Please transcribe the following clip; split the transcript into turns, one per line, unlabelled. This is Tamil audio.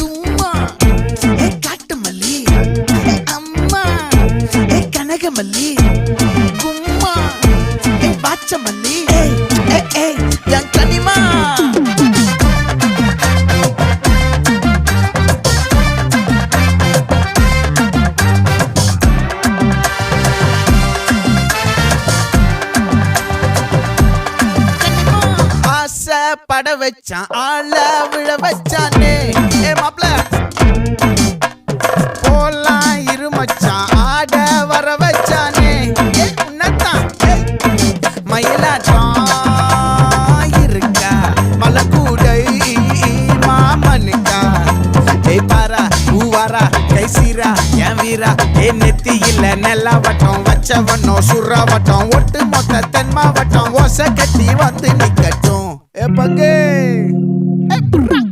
தும்மா ஏ காட்டு மல்லி ஏ அம்மா ஏ கனகமல்லி கும்மா ஏ பாச்ச மல்லி ஏ என் கனிமா பட வச்சான் ஆள விழ வச்சானே ஏ மாப்ள போலாம் இருமச்சான் ஆட வர வச்சானே ஏ உன்னத்தான் மயிலாட்டம் இருக்கா மலக்கூடை மாமனுக்கா ஏய் பாரா பூவாரா கைசீரா என் வீரா ஏ நெத்தி இல்ல நெல்லா வட்டம் வச்சவனோ சுறா வட்டம் ஒட்டு மொத்த தென் மாவட்டம் ஓசை கட்டி வந்து நிக்கட்டும். É pra quem?